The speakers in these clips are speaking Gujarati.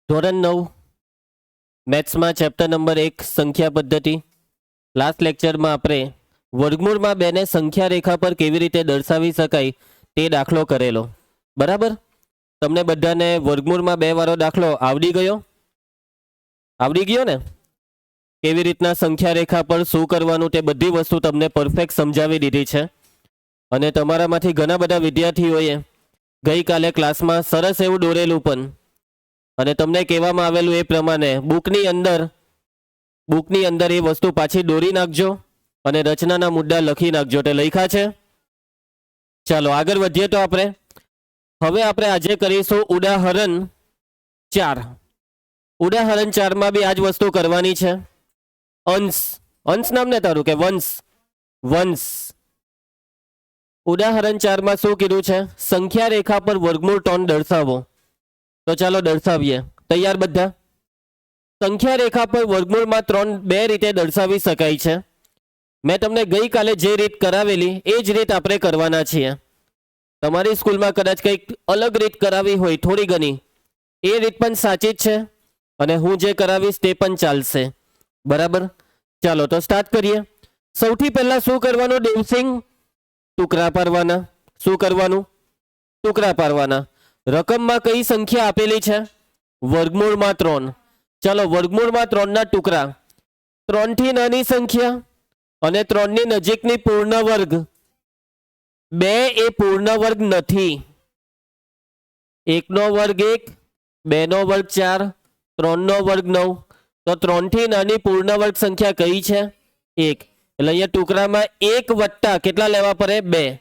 ધોરણ 9 મેથ્સમાં ચેપ્ટર નંબર 1 સંખ્યા પદ્ધતિ. લાસ્ટ લેક્ચરમાં આપણે વર્ગમૂળમાં 2 ને સંખ્યા રેખા પર કેવી રીતે દર્શાવી શકાય તે દાખલો કરેલો. બરાબર? તમને બધાને વર્ગમૂળમાં 2 વાળો દાખલો આવડી ગયો? આવડી ગયો ને? કેવી રીતના સંખ્યા રેખા પર શું કરવાનું તે બધી વસ્તુ તમને પરફેક્ટ સમજાવી દીધી છે. અને તમારામાંથી ઘણા બધા વિદ્યાર્થીઓએ ગઈકાલે ક્લાસમાં સરસ એવું દોરેલું પણ, અને તમને કહેવામાં આવેલું એ પ્રમાણે બુકની અંદર એ વસ્તુ પાછી દોરી નાખજો અને રચનાના મુદ્દા લખી નાખજો. તે લખ્યા છે? ચાલો આગળ વધીએ. તો હવે આપણે આજે કરીશું ઉદાહરણ 4. ઉદાહરણ 4 માં બી આ જ વસ્તુ કરવાની છે. અંશ નામ ને તારું કે વંશ. ઉદાહરણ 4 માં શું કીધું છે? સંખ્યા રેખા પર વર્ગમૂળ 3 દર્શાવો. તો ચાલો દર્શાવીએ. તૈયાર બધા? સંખ્યા રેખા પર વર્ગમૂળમાં 3 2 રીતે દર્શાવી શકાય છે. મેં તમને ગઈકાલે જે રીત કરાવેલી એ જ રીત આપણે કરવાના છીએ. તમારી સ્કૂલમાં કદાચ કંઈક અલગ રીત કરાવી હોય થોડી ઘણી, એ રીત પણ સાચી જ છે, અને હું જે કરાવીશ તે પણ ચાલશે. બરાબર? ચાલો તો સ્ટાર્ટ કરીએ. સૌથી પહેલા શું કરવાનું દેવસિંહ? ટુકડા પાડવાના. શું કરવાનું? ટુકડા પાડવાના. રકમમાં કઈ સંખ્યા આપેલી છે? વર્ગમૂળમાં 3. ચાલો વર્ગમૂળમાં 3 ના ટુકડા. 3 થી નાની સંખ્યા અને 3 ની નજીકની પૂર્ણ વર્ગ. 2 એ પૂર્ણ વર્ગ નથી. 1 નો વર્ગ 1, 2 નો વર્ગ 4, 3 નો વર્ગ 9. તો 3 થી નાની પૂર્ણ વર્ગ સંખ્યા કઈ છે? 1. એટલે અહીંયા ટુકડામાં 1 વત્તા કેટલા લેવા પડે? 2.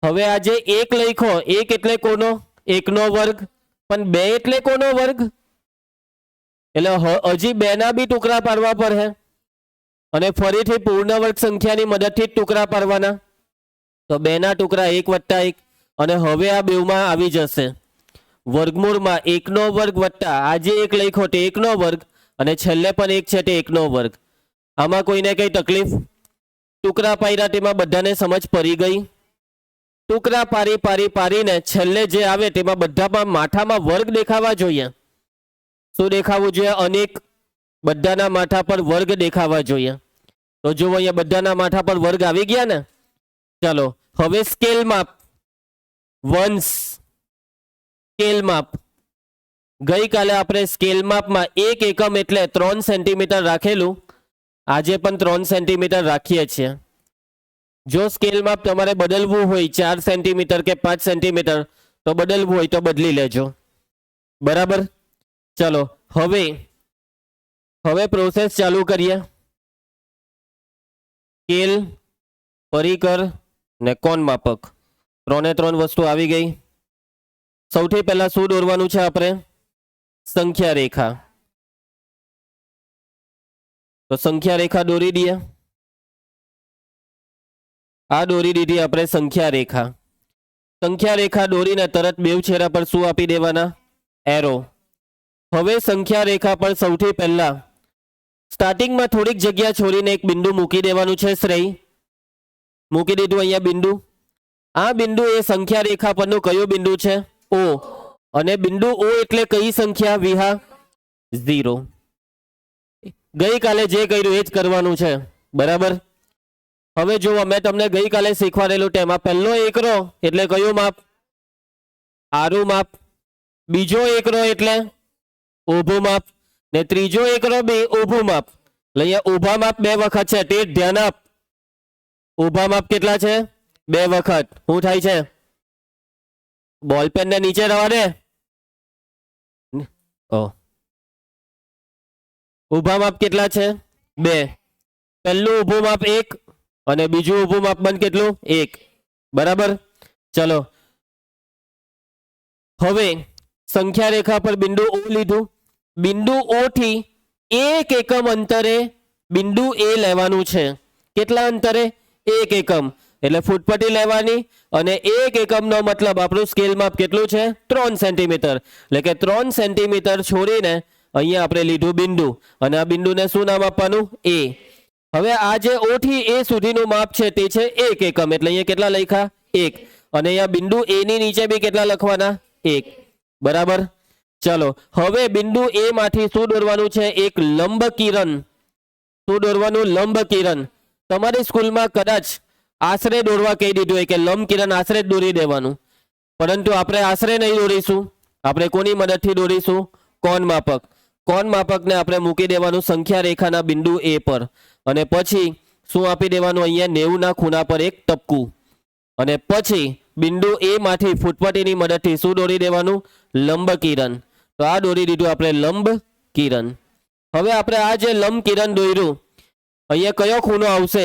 હવે આ જે 1 લખો, 1 એટલે કોનો? 1 નો વર્ગ. પણ 2 એટલે કોનો વર્ગ? એટલે હજી 2 ના બી ટુકડા પાડવા પડે, અને ફરીથી પૂર્ણ વર્ગ સંખ્યાની મદદથી જ ટુકડા પાડવાના. તો 2 ના ટુકડા 1 વત્તા 1, અને હવે આ બેવમાં આવી જશે વર્ગમૂળમાં 1 નો વર્ગ વત્તા આ જે 1 લખો તે 1 નો વર્ગ, અને છેલ્લે પણ 1 છે તે 1 નો વર્ગ. આમાં કોઈને કઈ તકલીફ? ટુકડા પાડ્યા તેમાં બધાને સમજ પડી ગઈ? ટુકડા પાડીને છેલ્લે જે આવે તેમાં બધામાં માથામાં વર્ગ દેખાવા જોઈએ. શું દેખાવું જોઈએ? અનેક. બધાના માથા પર વર્ગ દેખાવા જોઈએ. તો જુઓ અહીંયા બધાના માથા પર વર્ગ આવી ગયા ને. ચાલો હવે સ્કેલ માપ. વંશ સ્કેલ માપ. ગઈકાલે આપણે સ્કેલ માપમાં 1 એકમ એટલે 3 સેન્ટીમીટર રાખેલું. આજે પણ 3 સેન્ટીમીટર રાખીએ છીએ. જો સ્કેલ માપ તમારે બદલવું હોય 4 સેન્ટીમીટર કે 5 સેન્ટીમીટર તો બદલવું હોય તો બદલી લેજો. બરાબર? ચલો હવે પ્રોસેસ ચાલુ કરીએ. સ્કેલ, પરિકર ને કોણ માપક, 3 વસ્તુ આવી ગઈ. સૌથી પહેલા શું દોરવાનું છે આપણે? સંખ્યા રેખા. તો સંખ્યા રેખા દોરી દઈએ. આ દોરી દીધી આપણે સંખ્યા રેખા. સંખ્યા રેખા દોરીને તરત બેવ છેડા પર શું આપી દેવાના? એરો. હવે સંખ્યા રેખા પર સૌથી પહેલા સ્ટાર્ટિંગમાં થોડીક જગ્યા છોડીને એક બિંદુ મૂકી દેવાનું છે. શ્રેય મૂકી દીધું અહીંયા બિંદુ. આ બિંદુ એ સંખ્યા રેખા પરનું કયું બિંદુ છે? O. અને બિંદુ O એટલે કઈ સંખ્યા? વિહા 0. ગઈકાલે જે કર્યું એ જ કરવાનું છે. બરાબર? હવે જુઓ, મેં તમને ગઈકાલે શીખવાડેલું તેમાં પહેલો એકરો એટલે કયું માપ? આરું માપ. બીજો એકરો એટલે ઊભું માપ. ને ત્રીજો એકરો બી ઊભું માપ. એટલે અહીંયા ઊભા માપ 2 વખત છે, તે ધ્યાન આપ. ઊભા માપ કેટલા છે? 2 વખત. શું થાય છે? બોલપેન ને નીચે રવા દે. ઊભા માપ કેટલા છે? 2. પહેલું ઊભું માપ 1 અને બીજું ઊભું માપ બંધ કેટલું? 1. બરાબર? ચલો હવે સંખ્યા રેખા પર બિંદુ O લીધું. બિંદુ O થી 1 એકમ અંતરે બિંદુ A લેવાનું છે. કેટલા અંતરે? 1 એકમ. એટલે ફૂટપટ્ટી લેવાની, અને 1 એકમનો મતલબ આપણું સ્કેલ માપ કેટલું છે? 3 સેન્ટીમીટર. એટલે કે 3 સેન્ટીમીટર છોડીને અહીંયા આપણે લીધું બિંદુ, અને આ બિંદુને શું નામ આપવાનું? A. હવે આ જે O થી A સુધીનું માપ છે તે છે 1 એકમ. એટલે અહીંયા કેટલા લખ્યા? 1. અને અહીંયા બિંદુ A ની નીચે બી કેટલા લખવાના? 1. બરાબર? ચાલો હવે બિંદુ એ માંથી શું દોરવાનું છે? એક લંબ કિરણ. શું દોરવાનું? લંબ કિરણ. તમારી સ્કૂલમાં કદાચ આશરે દોરવા કહી દીધું હોય કે લંબ કિરણ આશરે જ દોરી દેવાનું, પરંતુ આપણે આશરે નહીં દોરીશું. આપણે કોની મદદથી દોરીશું? કોણ માપક. કોણ માપકને આપણે મૂકી દેવાનું સંખ્યા રેખાના બિંદુ એ પર, અને પછી શું આપી દેવાનું? અહીંયા 90 ના ખૂણા પર એક ટપકું, અને પછી બિંદુ એ માંથી ફૂટપટ્ટીની મદદથી શું દોરી દેવાનું? લંબ કિરણ. તો આ દોરી દીધું આપણે લંબ કિરણ. હવે આપણે આ જે લંબ કિરણ દોર્યું, અહીંયા કયો ખૂણો આવશે?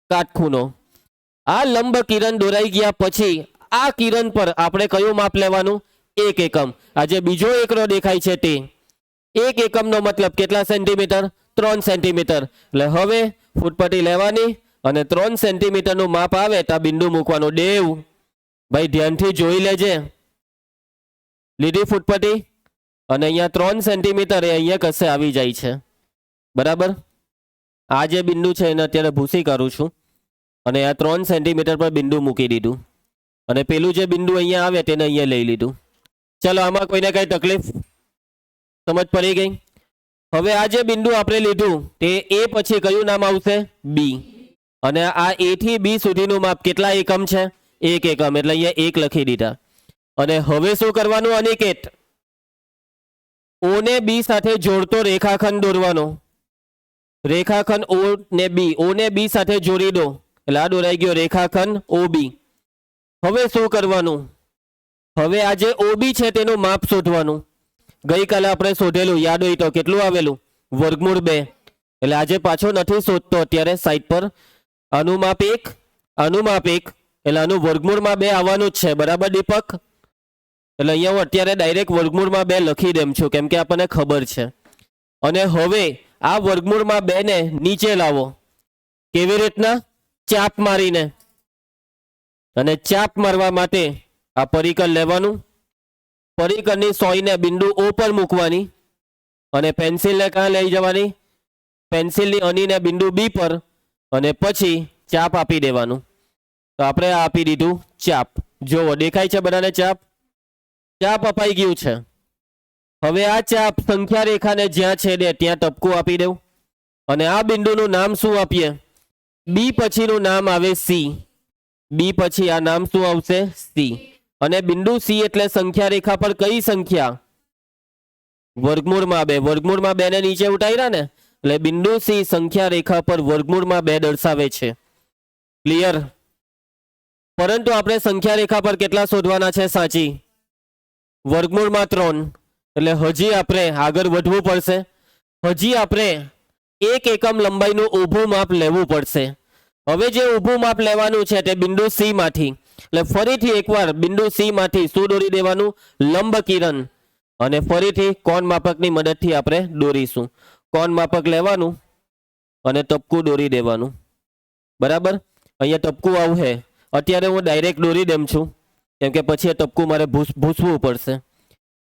કાટખૂણો. આ લંબ કિરણ દોરાઈ ગયા પછી આ કિરણ પર આપણે કયું માપ લેવાનું? 1 એકમ. આ જે બીજો એકડો દેખાય છે તે 1 એકમનો મતલબ કેટલા સેન્ટીમીટર? 3 સેન્ટીમીટર. એટલે હવે ફૂટપટ્ટી લેવાની અને 3 સેન્ટીમીટરનું માપ આવે તો બિંદુ મૂકવાનું. દેવ ભાઈ ધ્યાનથી જોઈ લેજે. લીધી ફૂટપટ્ટી, અને અહીંયા 3 સેન્ટીમીટર એ અહીંયા કશે આવી જાય છે, બરાબર. આ જે બિંદુ છે એને અત્યારે ભૂસી કરું છું, અને આ 3 સેન્ટીમીટર પર બિંદુ મૂકી દીધું, અને પેલું જે બિંદુ અહીંયા આવે તેને અહીંયા લઈ લીધું. ચલો આમાં કોઈને કઈ તકલીફ? સમજ પડી ગઈ? હવે આ જે બિંદુ આપણે લીધું તે એ પછી કયું નામ આવશે? બી. અને આ એ થી બી સુધીનું માપ કેટલા એકમ છે? 1 એકમ. એટલે અહીંયા 1 લખી દીધા. અને હવે શું કરવાનું અનિકેત? ઓ ને બી સાથે જોડતો રેખાખંડ દોરવાનો. રેખાખંડ ઓ ને બી. ઓ ને બી સાથે જોડી દો એટલે આ દોરાઈ ગયો રેખાખંડ ઓ બી. હવે શું કરવાનું? હવે આ જે ઓબી છે તેનું માપ શોધવાનું. ગઈકાલે આપણે શોધેલું યાદ હોય તો કેટલું આવેલું? વર્ગમૂળ 2. એટલે આજે પાછો નથી શોધતો અત્યારે સાઈડ પર. આનું માપ 1, આનું માપ 1, એટલે આનું વર્ગમૂળમાં 2 આવવાનું જ છે, બરાબર દીપક? એટલે અહીંયા હું અત્યારે ડાયરેક્ટ વર્ગમૂળમાં 2 લખી દેમ છું, કેમ કે આપણને ખબર છે. અને હવે આ વર્ગમૂળમાં 2 ને નીચે લાવો. કેવી રીતના? ચાપ મારીને. અને ચાપ મારવા માટે આ પરિકર લેવાનું. પરિકરની સોયને બિંદુ ઓ પર મૂકવાની, અને પેન્સિલને ક્યાં લઈ જવાની? પેન્સિલની અણીને બિંદુ બી પર, અને પછી ચાપ આપી દેવાનું. તો આપણે આ આપી દીધું ચાપ. જોવો દેખાય છે બધાને ચાપ? ચાપ અપાઈ ગયું છે. હવે આ ચાપ સંખ્યા રેખાને જ્યાં છેદે ત્યાં ટપકું આપી દેવું, અને આ બિંદુનું નામ શું આપીએ? બી પછીનું નામ આવે સી. બી પછી આ નામ શું આવશે? સી. અને બિંદુ સી એટલે સંખ્યા રેખા પર કઈ સંખ્યા? વર્ગમૂળમાં 2. વર્ગમૂળમાં 2 ને નીચે ઉતાર્યા ને, એટલે બિંદુ સી સંખ્યા રેખા પર વર્ગમૂળમાં 2 દર્શાવે છે. ક્લિયર? પરંતુ આપણે સંખ્યા રેખા પર કેટલા શોધવાના છે સાચી? વર્ગમૂળમાં 3. એટલે હજી આપણે આગળ વધવું પડશે. હજી આપણે 1 એકમ લંબાઈનું ઊભું માપ લેવું પડશે. હવે જે ઊભું માપ લેવાનું છે તે બિંદુ સી માંથી. એટલે ફરીથી એકવાર બિંદુ સી માંથી શું દોરી દેવાનું? લંબ કિરણ. અને ફરીથી કોણ માપકની મદદથી આપણે દોરીશું. કોણ માપક લેવાનું અને ટપકું દોરી દેવાનું, બરાબર. અહીંયા ટપકું આવશે. અત્યારે હું ડાયરેક્ટ દોરી દેમ છું, કેમ કે પછી આ ટપકું મારે ભૂસવું પડશે.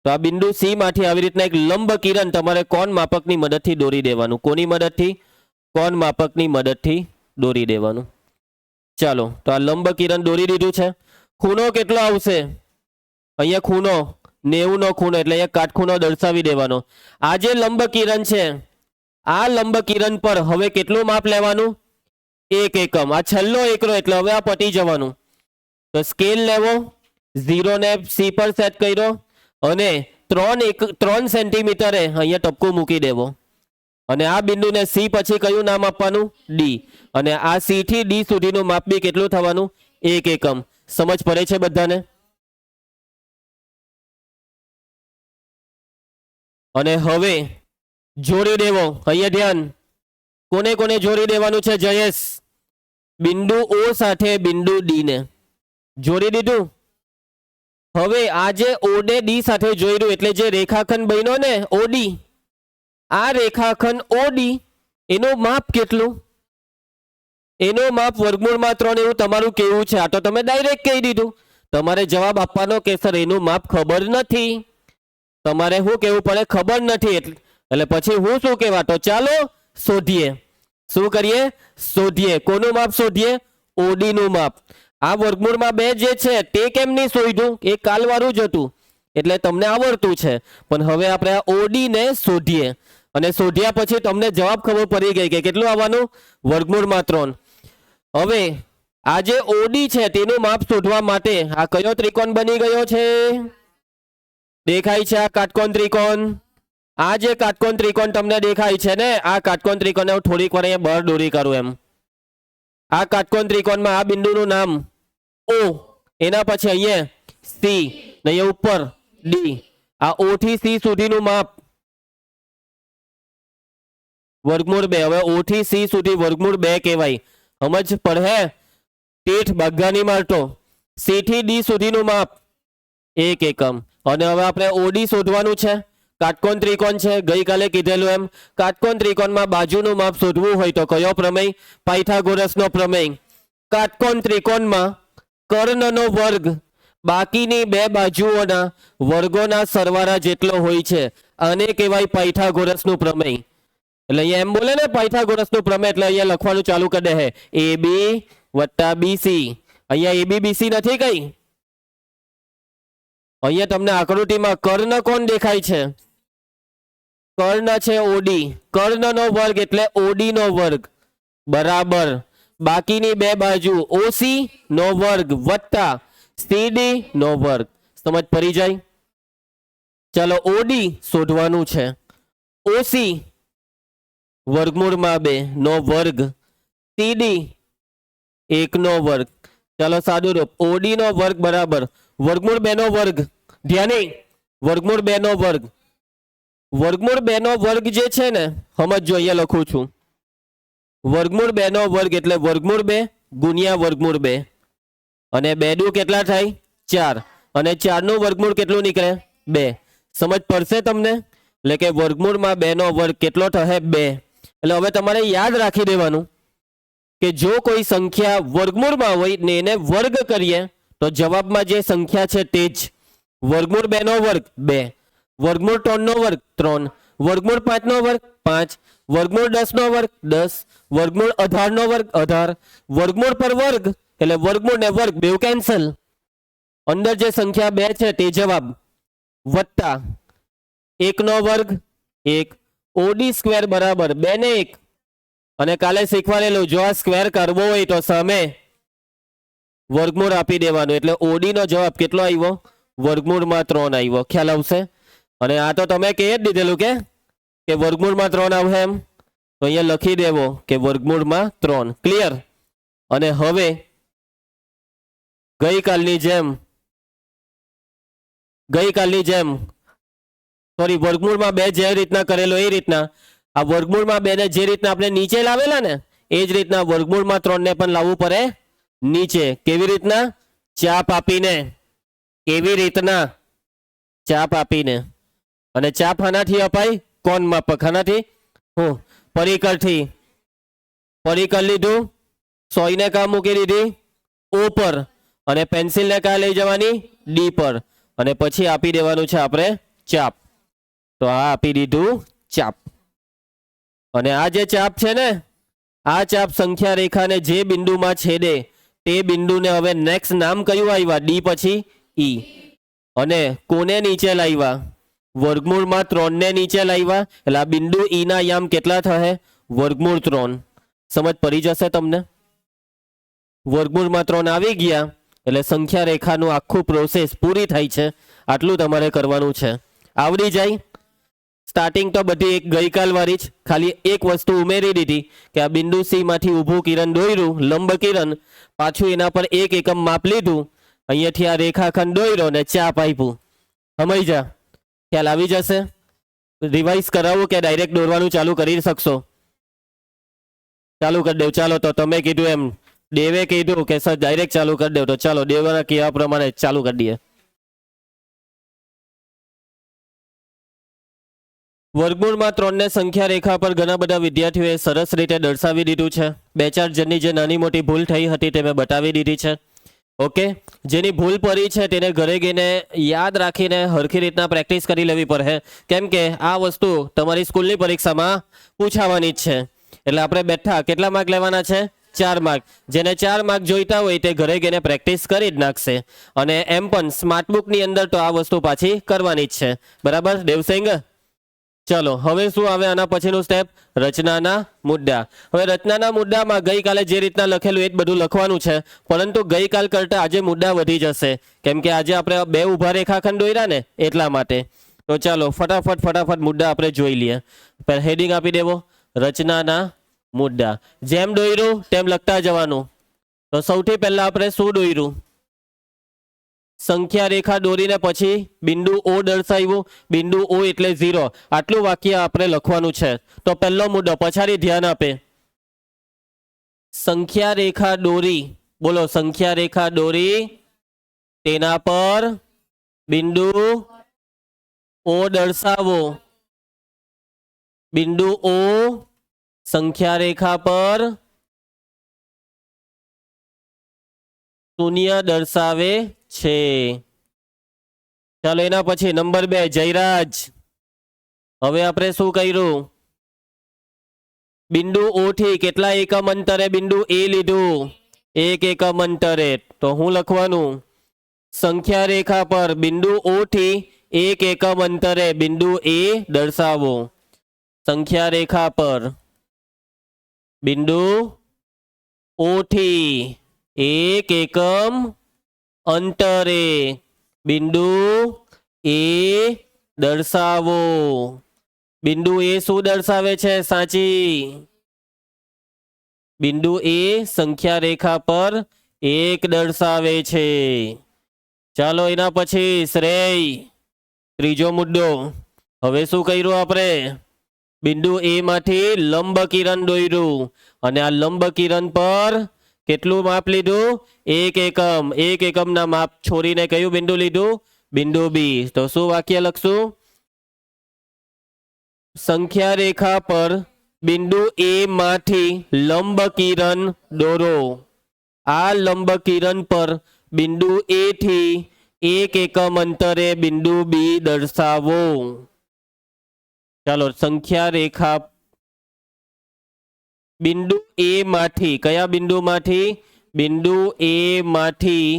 તો આ બિંદુ સી માંથી આવી રીતના એક લંબ કિરણ તમારે કોણ માપકની મદદથી દોરી દેવાનું. કોની મદદથી? કોણ માપકની મદદથી દોરી દેવાનું. ચાલો તો આ લંબ કિરણ દોરી દીધું છે. ખૂણો કેટલો આવશે? અહીંયા ખૂણો 90 નો ખૂણો, એટલે અહીંયા કાટખૂણો દર્શાવી દેવાનો. આ જે લંબ કિરણ છે, આ લંબ કિરણ પર હવે કેટલું માપ લેવાનું? 1 એકમ. આ છેલ્લો એકડો એટલે હવે આ પટી જવાનું. તો સ્કેલ લેવો, 0 ને સી પર સેટ કર્યો, અને 3 સેન્ટીમીટરે અહીંયા ટપકું મૂકી દેવો. અને આ બિંદુને સી પછી કયું નામ આપવાનું? ડી. અને આ સી થી ડી સુધીનું માપ બી કેટલું થવાનું? 1 એકમ. સમજ પડે છે બધાને? અને હવે જોડી દેવો. અહીંયા ધ્યાન. કોને કોને જોડી દેવાનું છે જયેશ? બિંદુ ઓ સાથે બિંદુ ડી ને જોડી દીધું. હવે આ જે ઓ ને ડી સાથે જોડ્યું એટલે જે રેખાખંડ બન્યો ને ઓડી, આ રેખાખંડ ઓડી એનું માપ કેટલું? એનું માપ વર્ગમૂળમાં 3 એવું તમારું કેવું છે. આ તો તમે ડાયરેક્ટ કહી દીધું. તમારે જવાબ આપવાનો કે સર એનું માપ ખબર નથી. તમારે શું કહેવું પડે? ખબર નથી. એટલે પછી હું શું કહેવા? તો ચાલો શોધીએ. શું કરીએ? શોધીએ. કોનું માપ શોધીએ? ઓડી નું માપ. આ વર્ગમૂળમાં 2 જે છે તે કેમ નહીં શોધ્યું? એ કાલવાળું જ હતું. એટલે તમને આવડતું છે, પણ હવે આપણે આ ઓડી ને શોધીએ અને શોધ્યા પછી તમને જવાબ ખબર પડી ગઈ કે કેટલું આવવાનું, વર્ગમૂળમાં 3. હવે આ જે ઓડી છે તેનું માપ શોધવા માટે આ કયો ત્રિકોણ બની ગયો છે, દેખાય છે આ કાટકોણ ત્રિકોણ. આ જે કાટકોણ ત્રિકોણ તમને દેખાય છે ને, આ કાટકોણ ત્રિકોણ હું થોડીક વાર અહીંયા બહાર દોરી કરું એમ. આ કાટકોણ ત્રિકોણમાં આ બિંદુનું નામ O, એના પછી અહીંયા C ને અહીંયા ઉપર D. આ O થી C સુધીનું માપ વર્ગમૂળ 2. હવે O થી C સુધી વર્ગમૂળ 2 કહેવાય. સમજ પડે? તીઠ બાગાની મારતો. C થી D સુધીનું માપ 1 એકમ. અને હવે આપણે OD શોધવાનું છે. કાટકોણ ત્રિકોણ છે, ગઈકાલે કીધેલું એમ. કાટકોણ ત્રિકોણમાં બાજુનું માપ શોધવું હોય તો કયો પ્રમેય, પાયથાગોરસનો પ્રમેય. કાટકોણ ત્રિકોણમાં કર્ણનો વર્ગ બાકીની બે બાજુઓના વર્ગોના સરવાળા જેટલો હોય છે, આને કહેવાય પાયથાગોરસનું પ્રમેય. એટલે અહીંયા એમ બોલે ને પાયથાગોરસનું પ્રમેય, એટલે અહીંયા લખવાનું ચાલુ કરી દે હે AB વત્તા BC. અહીંયા AB BC નથી કઈ, અહીંયા તમને આકૃતિમાં કર્ણ કોણ દેખાય છે, કર્ણ છે OD. કર્ણનો વર્ગ એટલે OD નો વર્ગ બરાબર બાકીની બે બાજુ OC નો વર્ગ વત્તા CD નો વર્ગ. સમજ પડી જાય? ચાલો OD શોધવાનું છે. OC વર્ગમૂળમાં 2 નો વર્ગ, CD 1 નો વર્ગ. ચાલો સાદું રૂપ, OD નો વર્ગ બરાબર વર્ગમૂળ 2 નો વર્ગ. ધ્યાને, વર્ગમૂળ 2 નો વર્ગ. વર્ગમૂળ 2 નો વર્ગ જે છે ને, સમજો અહીંયા લખું છું. વર્ગમૂળ 2 નો વર્ગ એટલે વર્ગમૂળ 2 ગુણ્યા વર્ગમૂળ 2. અને 2 દુ કેટલા થાય? 4. અને 4 નું વર્ગમૂળ કેટલું નીકળે? 2. સમજ પડશે તમને? એટલે કે વર્ગમૂળમાં 2 નો વર્ગ કેટલો થશે? 2. એટલે હવે તમારે યાદ રાખી દેવાનું કે જો કોઈ સંખ્યા વર્ગમૂળમાં હોય ને એને વર્ગ કરીએ તો જવાબમાં જે સંખ્યા છે તે જ. વર્ગમૂળ 2 નો વર્ગ 2, વર્ગમૂળ 3 નો વર્ગ 3, વર્ગમૂળ 5 નો વર્ગ 5, વર્ગમૂળ 10 નો વર્ગ 10, વર્ગમૂળ 18 નો વર્ગ 18. વર્ગમૂળ પર વર્ગ એટલે વર્ગમૂળ ને વર્ગ બેવ કેન્સલ. અંદર જે સંખ્યા 2 છે તે જવાબ વત્તા 1 નો વર્ગ 1. OD સ્ક્વેર બરાબર 2 ને 1. અને કાલે શીખવાડેલું જો આ સ્ક્વેર કરવો હોય તો સામે વર્ગમૂળ આપી દેવાનું. એટલે OD નો જવાબ કેટલો આવ્યો? વર્ગમૂળમાં 3 આવ્યો. ખ્યાલ આવશે? અને આ તો તમે કહી જ દીધેલું કે વર્ગમૂળમાં 3 આવશે એમ, તો અહીંયા લખી દેવો કે વર્ગમૂળમાં 3. ક્લિયર? અને હવે ગઈકાલની જેમ સોરી, વર્ગમૂળમાં 2 જે રીતના કરેલો એ રીતના આ વર્ગમૂળમાં 2 ને જે રીતના આપણે નીચે લાવેલા ને એ જ રીતના વર્ગમૂળમાં 3 ને પણ લાવવું પડે નીચે. કેવી રીતના? ચાપ આપીને. કેવી રીતના? ચાપ આપીને. અને ચાપ આનાથી અપાય? કોણ માપક. આનાથી પરિકરથી. પરિકર લીધું, સોયને કા મૂકી દીધી O પર, અને પેન્સિલને કા લઈ જવાની? D પર. અને પછી આપી દેવાનું છે આપણે ચાપ. તો આ આપી દીધું ચાપ. અને આ જે ચાપ છે ને, આ ચાપ સંખ્યા રેખાને જે બિંદુમાં છેદે તે બિંદુને હવે નેક્સ્ટ નામ કયું આવ્યા? D પછી E. અને કોને નીચે લાવ્યા? વર્ગમૂળમાં 3 ને નીચે લાવ્યા. એટલે આ બિંદુ E ના યામ કેટલા થશે? વર્ગમૂળ 3. સમજ પડી જશે તમને? વર્ગમૂળમાં 3 આવી ગયા એટલે સંખ્યા રેખાનું આખું પ્રોસેસ પૂરી થાય છે. આટલું તમારે કરવાનું છે. આવડી જાય? સ્ટાર્ટિંગ તો બધી એક ગઈકાલ વાળી જ, ખાલી એક વસ્તુ ઉમેરી દીધી કે આ બિંદુ C માંથી ઊભું કિરણ દોર્યું, લંબ કિરણ, પાછું એના પર 1 એકમ માપ લીધું, અહીંયાથી આ રેખાખંડ દોર્યો ને ચાપ આપ્યું. સમજ જા? ખ્યાલ આવી જશે? રિવાઇઝ કરાવું કે ડાયરેક્ટ દોરવાનું ચાલુ કરી શકશો? ચાલુ કરી દઉં. ચાલો તો તમે કીધું એમ દેવે કીધું કે સર ડાયરેક્ટ ચાલુ કરી દઉં, તો ચાલો દેવના કહેવા પ્રમાણે ચાલુ કરી દઈએ. વર્ગમૂળમાં 3 ને સંખ્યા રેખા પર ઘણા બધા વિદ્યાર્થીઓએ સરસ રીતે દર્શાવી દીધું છે. 2-4 જણની જે નાની મોટી ભૂલ થઈ હતી તે મેં બતાવી દીધી છે. ઓકે, જેની ભૂલ પડી છે તેને ઘરે ગઈને યાદ રાખીને હરખી રીતના પ્રેક્ટિસ કરી લેવી પડે, કેમ કે આ વસ્તુ તમારી સ્કૂલની પરીક્ષામાં પૂછાવાની જ છે. એટલે આપણે બેઠા કેટલા માર્ક લેવાના છે? 4 માર્ક. જેને 4 માર્ક જોઈતા હોય તે ઘરે ગઈને પ્રેક્ટિસ કરી જ નાખશે. અને એમ પણ સ્માર્ટ બુકની અંદર તો આ વસ્તુ પાછી કરવાની જ છે. બરાબર દેવસિંગ? ચલો હવે શું આવે આના પછીનું સ્ટેપ? રચનાના મુદ્દા. હવે રચનાના મુદ્દામાં ગઈકાલે જે રીતના લખેલું એ જ બધું લખવાનું છે, પરંતુ ગઈકાલ કરતાં આજે મુદ્દા વધી જશે, કેમ કે આજે આપણે 2 ઊભા રેખાખંડ દોર્યા ને એટલા માટે. તો ચાલો ફટાફટ મુદ્દા આપણે જોઈ લઈએ. પહેલા હેડિંગ આપી દેવો, રચનાના મુદ્દા. જેમ દોર્યું તેમ લખતા જવાનું. તો સૌથી પહેલા આપણે શું દોર્યું? સંખ્યા રેખા દોરીને પછી બિંદુ ઓ દર્શાવ્યું. બિંદુ ઓ એટલે 0. આટલું વાક્ય આપણે લખવાનું છે. તો પહેલો મુદ્દો, પછાડી ધ્યાન આપે. સંખ્યા રેખા દોરી, બોલો સંખ્યા રેખા દોરી, તેના પર બિંદુ ઓ દર્શાવો. બિંદુ ઓ સંખ્યા રેખા પર શૂન્ય દર્શાવે છે. ચાલો એના પછી નંબર 2, જયરાજ. હવે આપણે શું કર્યું? બિંદુ ઓ થી કેટલા એકમ અંતરે બિંદુ એ લીધું? 1 એકમ અંતરે. તો હું લખવાનું? સંખ્યા રેખા પર બિંદુ ઓ થી 1 એકમ અંતરે બિંદુ એ દર્શાવો. સંખ્યા રેખા પર બિંદુ ઓ થી 1 એકમ અંતરે બિંદુ એ દર્શાવો. બિંદુ એ શું દર્શાવે છે? સાચી. બિંદુ એ સંખ્યા રેખા પર 1 દર્શાવે છે. ચાલો એના પછી શ્રેય, ત્રીજો મુદ્દો. હવે શું કર્યું આપણે? બિંદુ એ માંથી લંબ કિરણ દોર્યું અને આ લંબ કિરણ પર કેટલું માપ લીધું? 1 એકમ. 1 એકમના માપ છોડીને કયું બિંદુ લીધું? બિંદુ બી. તો શું વાક્ય લખશું? સંખ્યા રેખા પર બિંદુ એ માંથી લંબ કિરણ દોરો. આ લંબ કિરણ પર બિંદુ એ થી 1 એકમ અંતરે બિંદુ બી દર્શાવો. ચાલો સંખ્યા રેખા બિંદુ એ માંથી, કયા બિંદુ માંથી? બિંદુ એ માંથી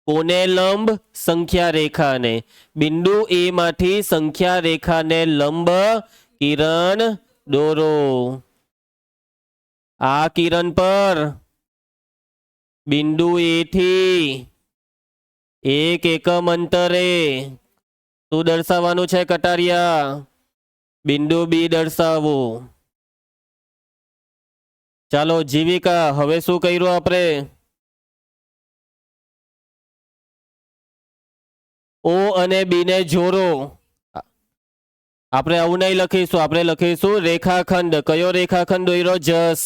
કોને લંબ? સંખ્યા રેખાને. બિંદુ એ માંથી સંખ્યા રેખાને લંબ કિરણ દોરો. આ કિરણ પર બિંદુ એ થી 1 એકમ અંતરે શું દર્શાવવાનું છે કટારિયા? બિંદુ બી દર્શાવો. ચાલો જીવિકા, હવે શું કર્યું આપણે? ઓ અને બી ને જોડો. આપણે આવું નહીં લખીશું, આપણે લખીશું રેખાખંડ. કયો રેખાખંડ દોર્યો? જસ.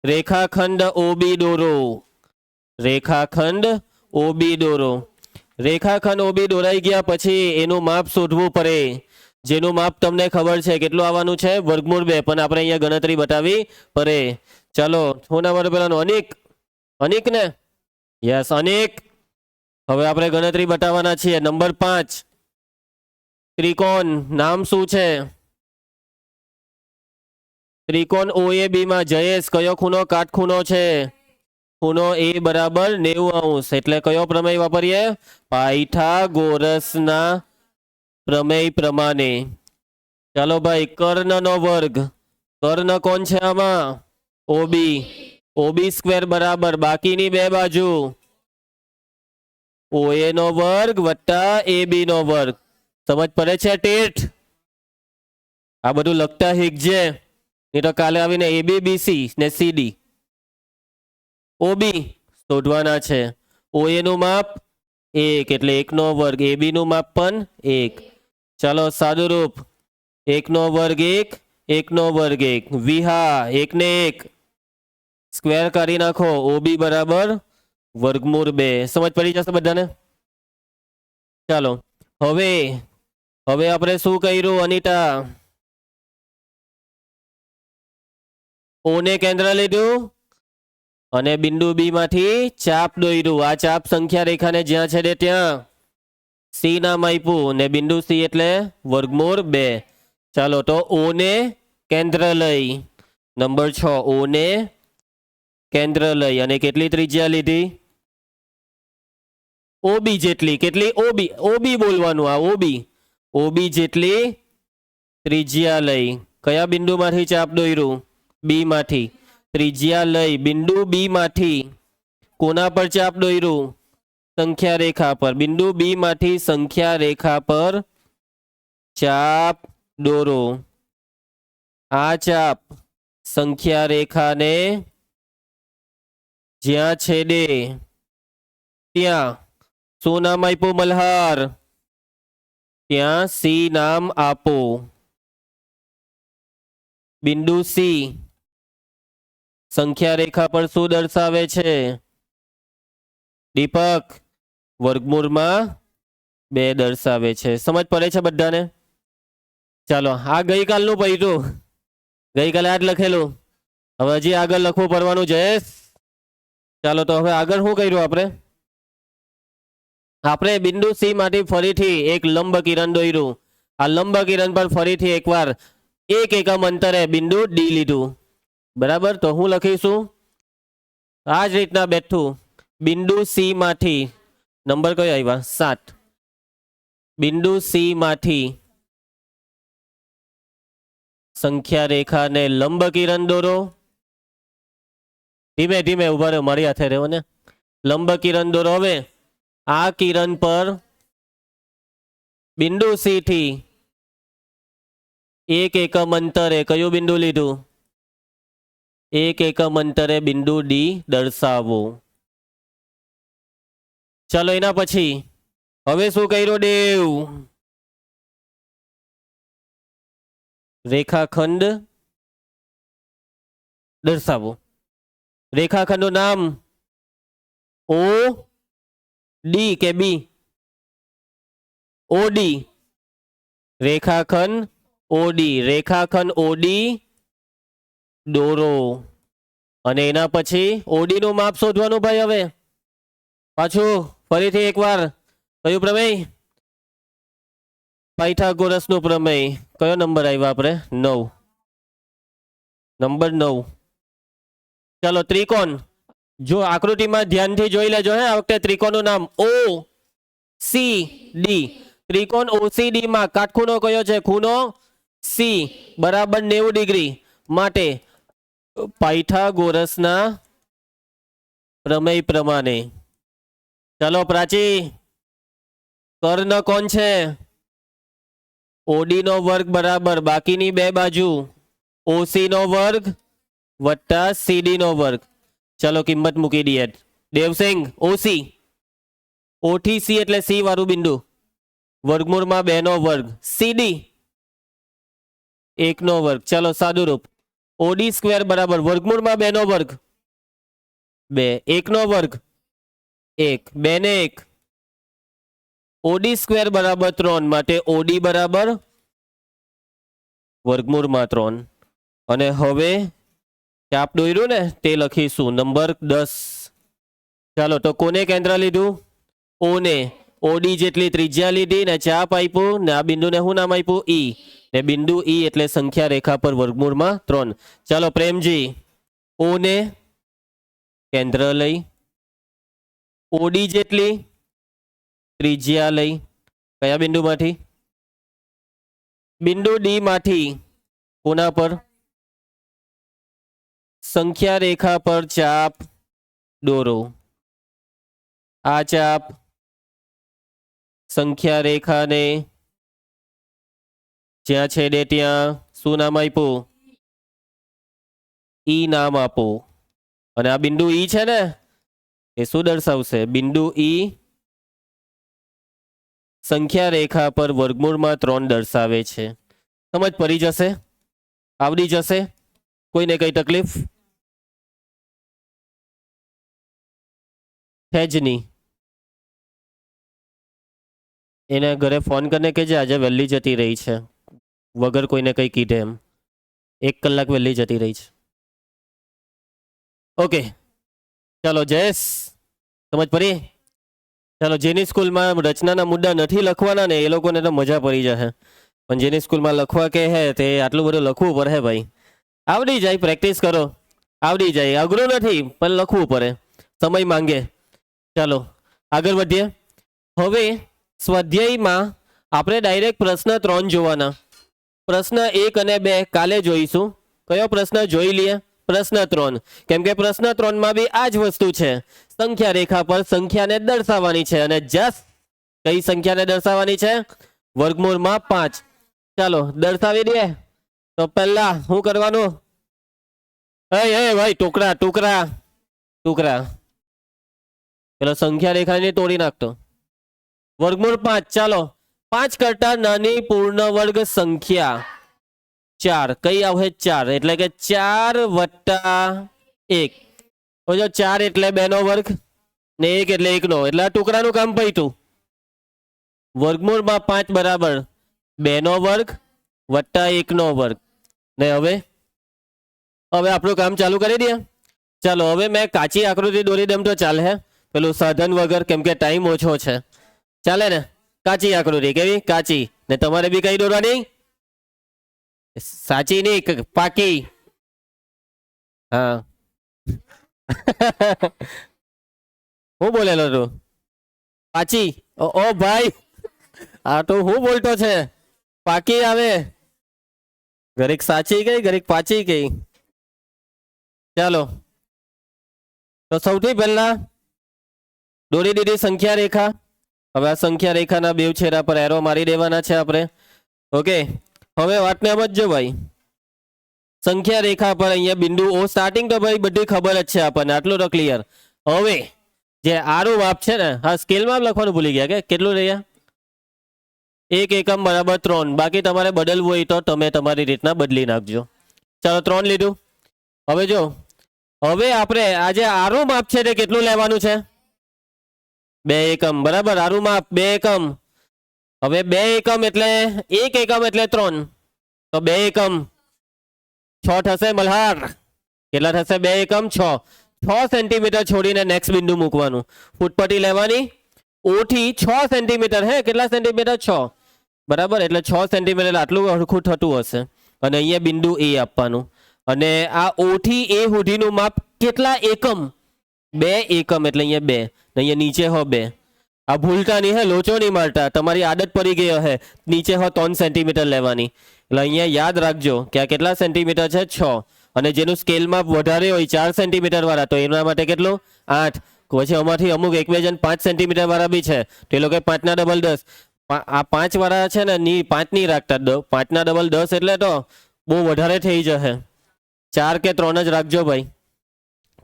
રેખાખંડ ઓબી દોરો. રેખાખંડ ઓબી દોરો. રેખાખંડ ઓબી દોરાઈ ગયા પછી એનું માપ શોધવું પડે, જેનું માપ તમને ખબર છે કેટલું આવવાનું છે? વર્ગમૂળ 2. પણ આપણે અહીંયા ગણતરી બતાવી પડે. ચાલો શું નામ પેલાનું? અનિક. અનિક ને? યસ અનિક. હવે આપણે ગણતરી બતાવવાના છીએ. નંબર 5, ત્રિકોણ. નામ શું છે? ત્રિકોણ OAB માં જયેશ કયો ખૂણો કાટખૂણો છે? ખૂણો A બરાબર 90°. એટલે કયો પ્રમેય વાપરીએ? પાયથાગોરસના પ્રમેય પ્રમાણે. ચાલો ભાઈ, કર્ણનો વર્ગ. કર્ણ કોણ છે આમાં? OB. OB સ્ક્વેર બરાબર બાકીની 2 બાજુ OA નો વર્ગ વત્તા AB નો વર્ગ. સમજ પડે છે ટેટ? આ બધું લખતા શીખજે, નહીં તો કાલે આવીને ABBC ને CD. OB શોધવાના છે. OA નું માપ 1 એટલે 1 નો વર્ગ. AB નું માપ પણ 1. ચાલો સાદુરૂપ. 1 નો વર્ગ 1, 1 નો વર્ગ 1. વિહા 1 ને 1 સ્ક્વેર કાઢી નાખો. OB બરાબર વર્ગમૂળ 2. સમજ પડી જશે બધાને? ચાલો હવે આપણે શું કર્યું અનિતા? O ને કેન્દ્ર લીધું અને બિંદુ બી માંથી ચાપ દોર્યું. આ ચાપ સંખ્યા રેખાને જ્યાં છેદે ત્યાં C નામ આપ્યું ને બિંદુ C એટલે વર્ગમૂળ 2. ચાલો, તો O ને કેન્દ્ર લઈ. નંબર 6, O ને કેન્દ્ર લઈ અને કેટલી ત્રિજ્યા લીધી? ઓબી જેટલી. કેટલી? ઓબી. ઓબી બોલવાનું. આ ઓબી. ઓબી જેટલી ત્રિજ્યા લઈ. કયા બિંદુમાંથી ચાપ દોર્યું? બી માંથી. ત્રિજ્યા લઈ બિંદુ બી માંથી કોના પર ચાપ દોર્યું? સંખ્યા રેખા પર. બિંદુ બી માંથી સંખ્યા રેખા પર ચાપ દોરો. આ ચાપ સંખ્યા રેખાને જ્યાં છેદે ત્યાં શું નામ આપ્યું મલ્હાર? ત્યાં સી નામ આપો. બિંદુ સી સંખ્યા રેખા પર શું દર્શાવે છે? દીપક, વર્ગમૂળમાં 2 દર્શાવે છે. સમજ પડે છે બધાને? ચાલો, આ ગઈકાલનું પૈતું. ગઈકાલે આ જ લખેલું. હવે હજી આગળ લખવું પડવાનું. જયેશ, ચાલો તો હવે આગળ શું કર્યું આપણે? આપણે બિંદુ સી માંથી ફરીથી એક લંબ કિરણ દોર્યું. આ લંબ કિરણ પર ફરીથી એકવાર 1 એકમ અંતરે બિંદુ ડી લીધું. બરાબર, તો હું લખીશું આ જ રીતના બેઠું. બિંદુ સી માંથી નંબર કયો આવ્યા? 7. બિંદુ સી માંથી સંખ્યા રેખાને લંબ કિરણ દોરો. ધીમે ધીમે ઉભા રહ્યો, મારી હાથે રહ્યો ને. લંબ કિરણ દોરો. હવે આ કિરણ પર બિંદુ સી થી 1 એકમ અંતરે કયું બિંદુ લીધું? 1 એકમ અંતરે બિંદુ ડી દર્શાવો. ચાલો, એના પછી હવે શું કર્યું દેવ? રેખાખંડ દર્શાવો. રેખાખંડનું નામ ઓ ડી કે બી? ઓડી. રેખાખંડ ઓડી. રેખાખંડ ઓડી દોરો. અને એના પછી ઓડી નું માપ શોધવાનું ભાઈ. હવે પાછું ફરીથી એકવાર કયું પ્રમેય? પાયથાગોરસનું પ્રમેય. કયો નંબર આવ્યો આપણે? 9. નંબર 9. ચાલો, ત્રિકોણ. જો આકૃતિમાં ધ્યાનથી જોઈ લેજો. હે, આ વખતે ત્રિકોણનું નામ ઓ સી ડી. ત્રિકોણ ઓસીડી માં કાટખૂણો કયો છે? ખૂણો સી બરાબર 90 ડિગ્રી. માટે પાયથાગોરસના પ્રમેય પ્રમાણે. ચાલો પ્રાચી, કર્ણ કોણ છે? ઓડી નો વર્ગ બરાબર બાકીની 2 બાજુ ઓસી નો વર્ગ વત્તા સીડી નો વર્ગ. ચાલો કિંમત મૂકી દઈએ. દેવસિંહ, ઓસી. ઓ થી સી એટલે સી વાળું બિંદુ. વર્ગમૂળમાં 2 નો વર્ગ. સીડી 1 નો વર્ગ. ચાલો સાદુરૂપ. ઓડી સ્ક્વેર બરાબર વર્ગમૂળમાં 2 નો વર્ગ 2. 1 નો વર્ગ 1. 2 ને 1. ઓડી સ્ક્વેર બરાબર 3. માટે ઓડી બરાબર વર્ગમૂળમાં 3. અને હવે ચાપ દોર્યું ને તે લખીશું નંબર 10. ચાલો, તો કોને કેન્દ્ર લીધું? ઓ ને. ઓડી જેટલી ત્રિજ્યા લીધી ને ચાપ આપ્યું ને આ બિંદુને શું નામ આપ્યું? ઈ. ને બિંદુ ઈ એટલે સંખ્યા રેખા પર વર્ગમૂળમાં 3. ચાલો પ્રેમજી, ઓ ને કેન્દ્ર લઈ ઓડી જેટલી ત્રિજ્યા લઈ કયા બિંદુમાંથી? બિંદુ ડી માંથી કોના પર? સંખ્યા રેખા પર ચાપ દોરો. આ ચાપ સંખ્યા રેખાને જ્યાં છેદે ત્યાં શું નામ આપ્યું? ઈ નામ આપો. અને આ બિંદુ ઈ છે ને એ શું દર્શાવશે? બિંદુ ઈ સંખ્યા રેખા પર વર્ગમૂળમાં 3 દર્શાવે છે. સમજ પડી જશે? આવડી જશે? કોઈને કઈ તકલીફ છે જ નહીં? એને ઘરે ફોન કરીને કહેજે આજે વહેલી જતી રહી છે, વગર કોઈને કંઈ કીધે એમ. 1 કલાક વહેલી જતી રહી છે. ઓકે, ચાલો જયેશ, સમજ પડી? ચાલો, જેની સ્કૂલમાં રચનાના મુદ્દા નથી લખવાના ને એ લોકોને તો મજા પડી જશે, પણ જેની સ્કૂલમાં લખવા કે હે તે આટલું બધું લખવું પડે ભાઈ. આવડી જાય, પ્રેક્ટિસ કરો. આવડી જાય, અઘરું નથી પણ લખવું પડે, સમય માંગે. ચાલો આગળ વધીએ. હવે સ્વાધ્યાયમાં આપણે ડાયરેક્ટ પ્રશ્ન 3 જોવાના. પ્રશ્ન 1 અને 2 કાલે જોઈશું. કયો પ્રશ્ન જોઈ લઈએ? પ્રશ્ન 3. કેમ કે પ્રશ્ન 3 માં બી આ જ વસ્તુ છે. સંખ્યા રેખા પર સંખ્યાને દર્શાવવાની છે અને જસ કઈ સંખ્યાને દર્શાવવાની છે? વર્ગમૂળમાં 5. ચાલો દર્શાવી દે. તો પહેલા શું કરવાનું? એ ભાઈ ટુકડા ટુકડા ટુકડા પેલો સંખ્યા રેખાને તોડી નાખતો. વર્ગમૂળ 5. ચાલો 5 કરતા નાની પૂર્ણ વર્ગ સંખ્યા 4 કઈ આવે? 4 એટલે કે 4 વત્તા 1. જો 4 એટલે 2 નો વર્ગ ને 1 એટલે 1 નો, એટલે આ ટુકડાનું કામ પૈતું. વર્ગમૂળમાં 5 બરાબર 2 નો વર્ગ વત્તા 1 નો વર્ગ. ને હવે આપણું કામ ચાલુ કરી દઈએ. ચાલો હવે મેં કાચી આકૃતિ દોરી દઉં તો ચાલે? હે પેલું સાધન વગર, કેમ કે ટાઈમ ઓછો છે. ચાલે ને? કાચી આકૃતિ કેવી? કાચી. ને તમારે બી કઈ દોરવાની? સાચી નહીં, પાકી. હા હું બોલેલો તું? પાચી? ઓ ભાઈ આ તો હું બોલતો છે? પાકી આવે. ઘડીક સાચી ગઈ, ઘડીક પાચી ગઈ. ચાલો તો સૌથી પહેલા દોરી દીધી સંખ્યા રેખા. હવે આ સંખ્યા રેખાના બે છેડા પર એરો મારી દેવાના છે આપણે. ઓકે, હવે વાતને સમજજો ભાઈ. સંખ્યા રેખા પર અહીંયા બિંદુ ઓ સ્ટાર્ટિંગ તો ભાઈ બધી ખબર જ છે આપણને, આટલું તો ક્લિયર. હવે જે આરું માપ છે ને, હા સ્કેલમાં લખવાનું ભૂલી ગયા કે કેટલું રહ્યા? 1 એકમ બરાબર 3. બાકી તમારે બદલવું હોય તો તમે તમારી રીતના બદલી નાખજો. ચાલો 3 લીધું. હવે જો હવે આપણે આ જે આરું માપ છે તે કેટલું લેવાનું છે? 2 એકમ બરાબર. આરું માપ 2 એકમ. હવે 2 એકમ એટલે 1 એકમ એટલે 3, તો 2 એકમ 6 થશે. મલ્હાર કેટલા થશે? 2 એકમ 6 સેન્ટીમીટર છોડીને નેક્સ્ટ બિંદુ મૂકવાનું. ફૂટપટ્ટી લેવાની ઓથી 6 સેન્ટીમીટર. હે કેટલા સેન્ટીમીટર? 6 બરાબર. એટલે 6 સેન્ટીમીટર આટલું હરખું થતું હશે. અને અહીંયા બિંદુ એ આપવાનું. અને આ ઓથી એ સુધીનું માપ કેટલા એકમ? 2 એકમ એટલે અહીંયા 2. અહીંયા નીચે હો 2. આ ભૂલતા નહીં, હે લોચો નહીં મારતા. તમારી આદત પડી ગઈ હે નીચે હો 3 સેન્ટીમીટર લેવાની. એટલે અહીંયા યાદ રાખજો કે આ કેટલા સેન્ટીમીટર છે? 6. અને જેનું સ્કેલમાં વધારે હોય 4 સેન્ટીમીટર વાળા, તો એના માટે કેટલું? 8. પછી આમાંથી અમુક એક બે જણ 5 સેન્ટીમીટર વાળા બી છે, તો એ લોકો 5 ના ડબલ 10. આ 5 વાળા છે ને 5 નહીં રાખતા, 5 ના ડબલ 10 એટલે તો બહુ વધારે થઈ જશે. 4 કે 3 જ રાખજો ભાઈ.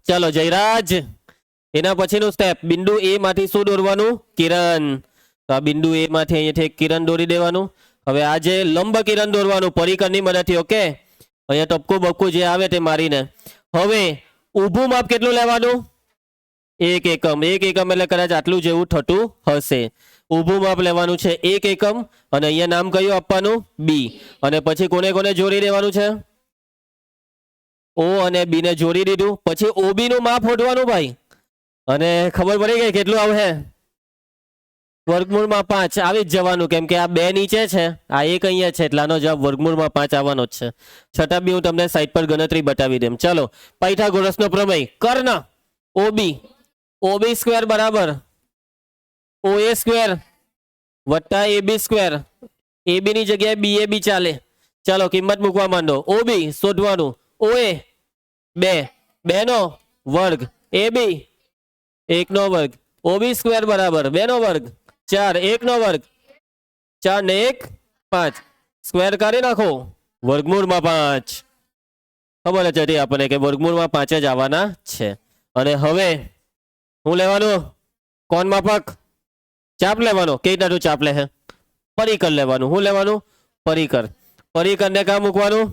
ચાલો જયરાજ, એના પછીનું સ્ટેપ બિંદુ એ માંથી શું દોરવાનું? કિરણ. તો આ બિંદુ એ માંથી અહીંયાથી એક કિરણ દોરી દેવાનું. હવે આ જે લંબ કિરણ દોરવાનું પરિકરની મદદથી. ઓકે, અહીંયા ટપકું બપકું જે આવે તે મારીને. હવે ઊભું માપ કેટલું લેવાનું? 1 એકમ. 1 એકમ એટલે કદાચ આટલું જેવું થતું હશે. ઊભું માપ લેવાનું છે 1 એકમ. અને અહીંયા નામ કયું આપવાનું? બી. અને પછી કોને કોને જોડી દેવાનું છે? ઓ અને બી ને જોડી દીધું. પછી ઓબી નું માપ શોધવાનું ભાઈ. અને ખબર પડી ગઈ કેટલું આવે? વર્ગમૂળમાં 5 આવી જ જવાનું, કેમ કે આ 2 નીચે છે, આ 1 અહીંયા છે, એટલે આનો જવાબ વર્ગમૂળમાં 5 આવવાનો જ છે. છતાં બી હું તમને સાઈડ પર ગણતરી બતાવી દેમ. ચાલો પાયથાગોરસનો પ્રમેય. કર્ણ ઓબી, ઓબી સ્ક્વેર બરાબર ઓએ સ્ક્વેર વત્તા એબી સ્ક્વેર. એબી ની જગ્યાએ બી એ બી ચાલે. ચાલો કિંમત મૂકવા માંડો. ઓબી શોધવાનું. ઓએ 2, 2 નો વર્ગ. એબી 1 નો વર્ગ. ઓબી સ્ક્વેર બરાબર 2 નો વર્ગ 4, 1 નો વર્ગ 4 ને 1 5. સ્ક્વેર કરી નાખો. વર્ગમૂળમાં 5. ખબર જ હતી આપણને કે વર્ગમૂળમાં 5 જ આવવાના છે. અને હવે શું લેવાનું? કોણ માપક? ચાપ લેવાનો. કઈ રીતના ચાપ લે? પરિકર લેવાનું. શું લેવાનું? પરિકર. પરિકરને કાં મૂકવાનું?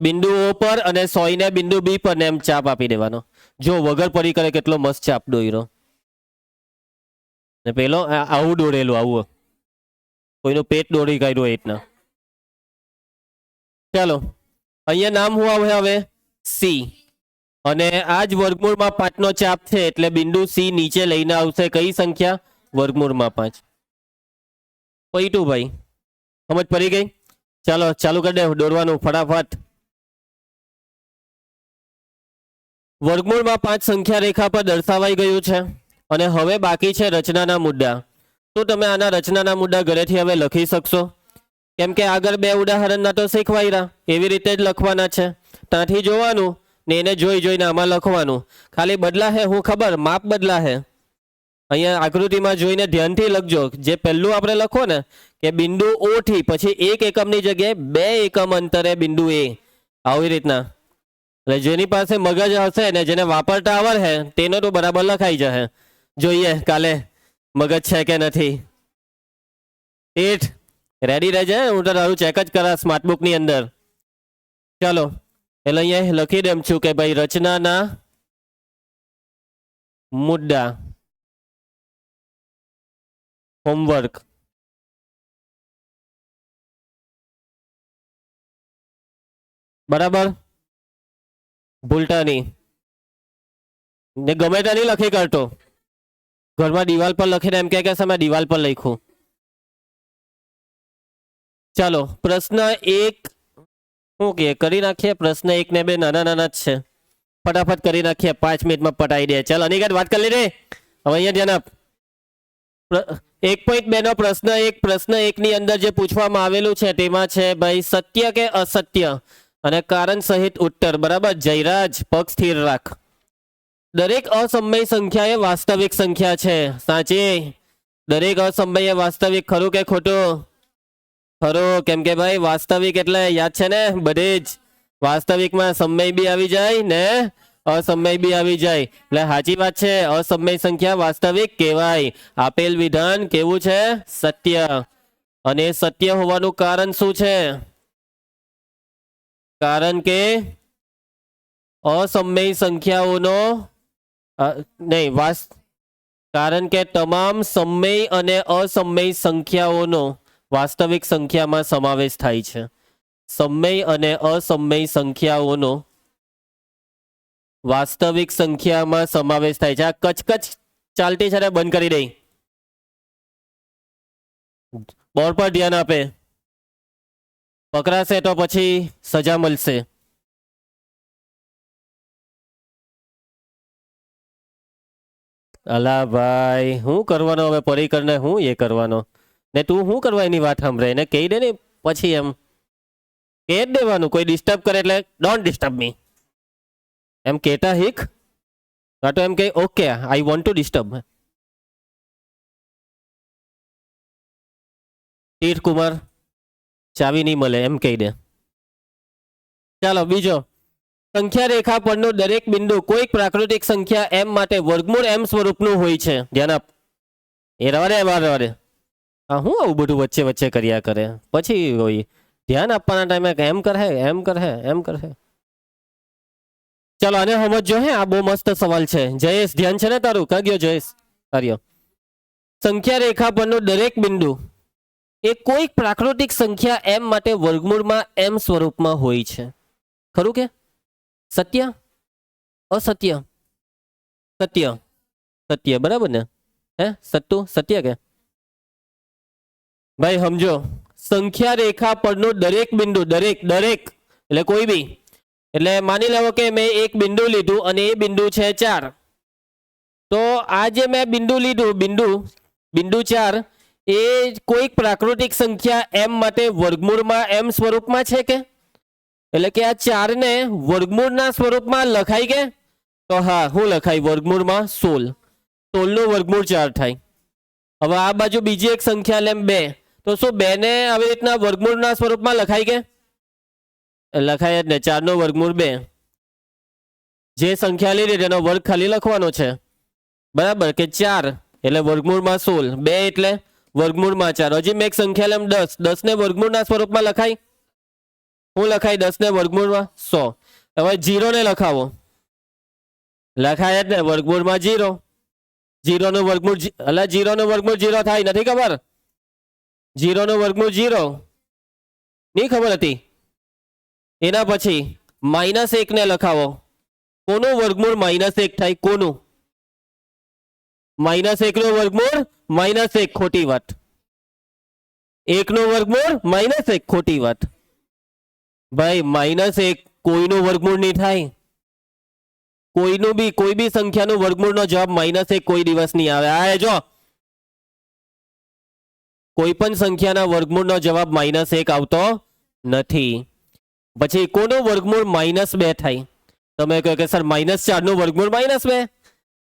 બિંદુ ઓ પર, અને 100 ને બિંદુ બી પર, ને એમ ચાપ આપી દેવાનો. જો વગર પરિકરે કેટલો મસ્ત ચાપ દોર્યો. ને પેલો આવું દોરેલું, આવું કોઈનું પેટ દોરી કાઢ્યું એ રીતના. ચાલો અહીંયા નામ શું આવે? હવે સી. અને આ જ વર્ગમૂળમાં 5 નો ચાપ છે, એટલે બિંદુ સી નીચે લઈને આવશે કઈ સંખ્યા? વર્ગમૂળમાં 5. પૈટું ભાઈ, સમજ પડી ગઈ? ચાલો ચાલુ કરી દે દોરવાનું ફટાફટ. વર્ગમૂળમાં 5 સંખ્યા રેખા પર દર્શાવાઈ ગયું છે અને હવે બાકી છે રચનાના મુદ્દા. તો તમે આના રચનાના મુદ્દા ઘરેથી હવે લખી શકશો, કેમ કે આગળ 2 ઉદાહરણના તો શીખવાયરા, એવી રીતે જ લખવાના છે. ત્યાંથી જોવાનું ને એને જોઈને આમાં લખવાનું. ખાલી બદલા હે હું ખબર, માપ બદલા હે. અહીંયા આકૃતિમાં જોઈને ધ્યાનથી લખજો. જે પહેલું આપણે લખો ને કે બિંદુ ઓ થી પછી 1 એકમની જગ્યાએ 2 એકમ અંતરે બિંદુ એ, આવી રીતના. એટલે જેની પાસે મગજ હશે ને જેને વાપરતા આવડ હે તેનો તો બરાબર લખાઈ જશે. જોઈએ કાલે મગજ છે કે નથી. રેડી રહેજે, હું તો તારું ચેક જ કરા સ્માર્ટબુકની અંદર. ચાલો એટલે અહીંયા લખી દેમ છું કે ભાઈ રચનાના મુદ્દા, હોમવર્ક. બરાબર, ભૂલતા નહીં ને ગમે ત્યાં નહીં લખી કરતો. ઘરમાં દિવાલ પર લખીને એમ કે મેં દિવાલ પર લખ્યું. ચાલો પ્રશ્ન 1 શું કે કરી નાખીએ. પ્રશ્ન 1 ને 2 નાના નાના જ છે, ફટાફટ કરી નાખીએ, 5 મિનિટમાં પટાઈ દે. ચાલ અનિકેત વાત કરી લે. હવે અહીંયા ધ્યાન આપ. 1.2 નો પ્રશ્ન 1. પ્રશ્ન 1 ની અંદર જે પૂછવામાં આવેલું છે તેમાં છે ભાઈ સત્ય કે અસત્ય અને કારણ સહિત ઉત્તર. બરાબર જયરાજ, પગ સ્થિર રાખ. દરેક અસમય સંખ્યા એ વાસ્તવિક સંખ્યા છે. સાચી. દરેક અસમય એ વાસ્તવિક. ખરું કે ખોટું? ખરું, કેમ કે ભાઈ વાસ્તવિક એટલે યાદ છે ને બધે જ વાસ્તવિકમાં સમય બી આવી જાય ને અસમય બી આવી જાય. એટલે સાચી વાત છે, અસમય સંખ્યા વાસ્તવિક કહેવાય. આપેલ વિધાન કેવું છે? સત્ય. અને સત્ય હોવાનું કારણ શું છે? કારણ કે અસમય સંખ્યાઓનો નહીં કારણ કે તમામ સમય અને અસમય સંખ્યાઓનો વાસ્તવિક સંખ્યામાં સમાવેશ થાય છે. સમય અને અસમય સંખ્યાઓનો વાસ્તવિક સંખ્યામાં સમાવેશ થાય છે. આ કચકચ ચાલતી છે બંધ કરી દઈ. બોર્ડ પર ધ્યાન આપે. પકડાશે તો પછી સજા મળશે. અલા ભાઈ શું કરવાનો હવે? પરિકરને હું એ કરવાનો ને તું શું કરવા એની વાત સાંભળે એને કહી દે ને પછી એમ કહી જ દેવાનું. કોઈ ડિસ્ટર્બ કરે એટલે ડોન્ટ ડિસ્ટર્બ મી એમ કહેતા હીક. કાં તો એમ કે okay I want to disturb. Tirth Kumar ચાવી નહીં મળે એમ કહી દે. ચાલો બીજો. સંખ્યા રેખા પરનું દરેક બિંદુ કોઈક પ્રાકૃતિક સંખ્યા એમ માટે વર્ગમૂળ એમ સ્વરૂપનું હોય છે. ધ્યાન આપ. એ રવા દે હા હું આવું બધું વચ્ચે વચ્ચે કર્યા કરે પછી હોય ધ્યાન આપવાના ટાઈમે એમ કરે એમ કરે એમ કરે. ચાલો આને સમજો. હે આ બહુ મસ્ત સવાલ છે. જયેશ ધ્યાન છે ને તારું? કા ગયો જયેશ? કાર્ય. સંખ્યા રેખા પરનું દરેક બિંદુ એ કોઈક પ્રાકૃતિક સંખ્યા એમ માટે વર્ગમૂળમાં એમ સ્વરૂપમાં હોય છે. ખરું કે? સત્ય? અસત્ય? સત્ય. સત્ય બરાબર ને? હે સત્તુ સત્ય કે ભાઈ સમજો. સંખ્યા રેખા પરનું દરેક બિંદુ, દરેક એટલે કોઈ બી, એટલે માની લેવો કે મેં એક બિંદુ લીધું અને એ બિંદુ છે 4. તો આ જે મેં બિંદુ લીધું બિંદુ 4 એ કોઈક પ્રાકૃતિક સંખ્યા એમ માટે વર્ગમૂળમાં એમ સ્વરૂપમાં છે કે? એટલે કે આ 4 ને વર્ગમૂળના સ્વરૂપમાં લખાય કે? તો હા શું લખાય? વર્ગમૂળમાં 16. 16 નું વર્ગમૂળ 4 થાય. હવે આ બાજુ બીજી એક સંખ્યા લેમ 2. તો શું 2 ને આવી રીતના વર્ગમૂળના સ્વરૂપમાં લખાય કે? લખાય જ ને. 4 નો વર્ગમૂળ 2. જે સંખ્યા લીધી તેનો વર્ગ ખાલી લખવાનો છે. બરાબર કે 4 એટલે વર્ગમૂળમાં 16, 2 એટલે વર્ગમૂળમાં 4. હજી મેં એક સંખ્યા લેમ 10. 10 ને વર્ગમૂળના સ્વરૂપમાં લખાય? શું લખાય? 10 ને વર્ગમૂળમાં 100. હવે 0 ને લખાવો. લખાય જ ને વર્ગમૂળમાં 0. 0 નું વર્ગમૂળ એટલે 0 નું વર્ગમૂળ 0 થાય. નથી ખબર? 0 નું વર્ગમૂળ 0 નહીં ખબર હતી? એના પછી -1 ને લખાવો. કોનું વર્ગમૂળ -1 થાય? કોનું? -1 નું વર્ગમૂળ -1 ખોટી વાત. 1 નું વર્ગમૂળ -1 ખોટી વાત. ભાઈ -1 કોઈનું વર્ગમૂળ નહીં થાય. કોઈ બી સંખ્યાનું વર્ગમૂળનો જવાબ -1 કોઈ દિવસ નહીં આવે. આ જો કોઈ પણ સંખ્યાના વર્ગમૂળનો જવાબ -1 આવતો નથી. પછી કોનું વર્ગમૂળ -2 થાય? તમે કહો કે સર -4 નું વર્ગમૂળ -2?